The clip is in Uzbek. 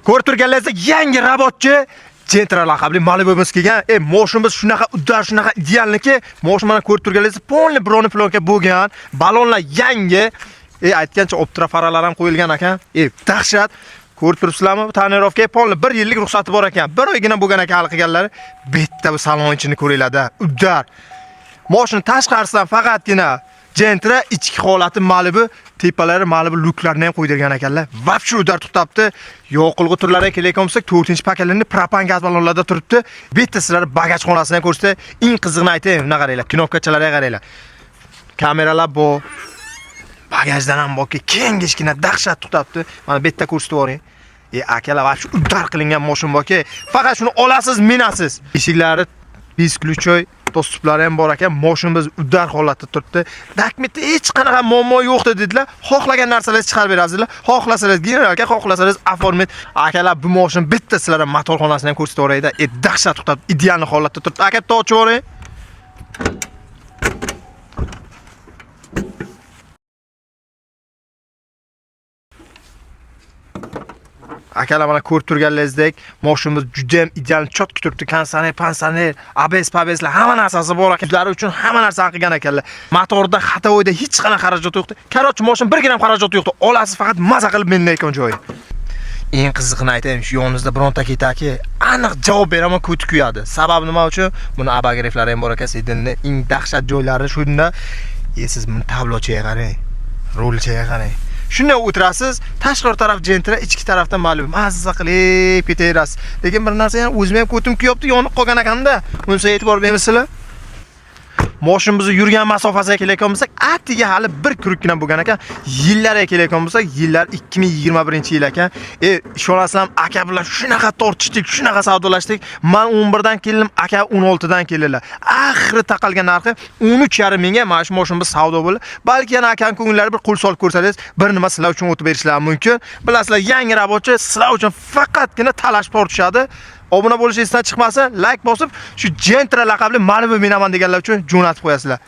Ko'rib turganlaringizdek yangi robotchi Gentra laqabli Malibu'miz kelgan. Moshinimiz shunaqa uddar, shunaqa idealniki, moshin mana ko'rib turganlaringiz polni broni plonka bo'lgan, balonlar yangi. Aytgancha optra faralar ham qo'yilgan ekan. Dahshat. Ko'rib turibsizlarmi? Tonirovka polni 1 yillik ruxsati bor ekan. Bir oygina bo'lgan ekan hal qilganlari. Bitta bu salon ichini ko'ringlar-da. Uddar. Moshin tashqarisidan faqatgina Gentra, ichki holati Malibu, tepalari Malibu luklarni ham qo'ydirgan ekanlar. Vapshu udar tutibdi. Yoqilg'i turlariga kelayotgan bo'lsak, 4-paketlarni propan gaz ballonlarda turibdi. Bitta sizlar bagaj xonasini ko'rsatsa, eng qizig'ini aytaymi, mana qaranglar, knopkachalarga qaranglar. Kameralar bor. Bagajdan ham borki, kengishgina dahshat tutibdi. Mana bitta ko'rsatib yuboring. Akalar vapshu udar qilingan moshin borki, faqat shuni olasiz, minasiz. Eshiklari biskluchoy to'siqlari ham bor ekan, moshinimiz uddar holatda turibdi. Dokumentda hech qanaqa muammo yo'q dedilar. Xohlagan narsalaringizni chiqarib berasizlar. Xohlasangiz generalga, xohlasangiz oformit. Akalar bu moshin bitta sizlarga motor xonasini ham ko'rsatib o'raydi. Dahshat turibdi, ideal holatda turibdi. Aka bitta ochib o'ring. Akalar mana ko'rib turganlaringizdek, moshinimiz juda ham ideal chotki turibdi. Kondisioner, pansioner, ABS, PBSlar hamma narsasi bor ekan. Ular uchun hamma narsani qilgan ekanlar. Motorda xatovoyda hech qanaqa xarajat yo'qdi. Qarochi moshin 1 gram xarajat yo'qdi. Olasiz faqat maza qilib menlayotgan joyi. Eng qizig'ini aytaymi, shu yoningizda bironta ketaki, aniq javob beraman, ko'ti kuyadi. Sababi nima uchun? Buni abagireflari ham bor ekan, sedinni eng dahshat joylari shunda. Siz buni tablochiga qarang. Rolchiga qarang. Shunday o'tirasiz, tashqi taraf Gentra, ichki tarafdan Malibu. Mazza qilib ketaverasiz. Lekin bir narsa ham o'zim ham ko'tim kuyapti, yonib qolgan ekanda. Bunisiga e'tibor bermaysizlar? Moshinimizni yurgan masofasiga kelayotgan bo'lsak, atiga hali bir kurukkina bo'lgan ekan. Yillarga kelayotgan bo'lsak, yillar 2021-yil ekan. Ishonasizlarmi, aka bilan shunaqa tortishdik, shunaqa savdolashdik. Men 11 dan keldim, aka 16 dan keldilar. Oxiri taqalgan narxi 13,5 mingga mana shu moshinimiz savdo bo'ldi. Balki yana akam ko'ngillari bir qo'l solib ko'rsangiz, bir nima sizlar uchun o'tib berishlari mumkin. Bilasizlar, yangi robotchi sizlar uchun faqatgina talash tortishadi. Obuna bo'lishingizdan chiqmasa, like bosib, shu Gentra laqabli Malibu minaman deganlar uchun jo'natib qo'yasizlar.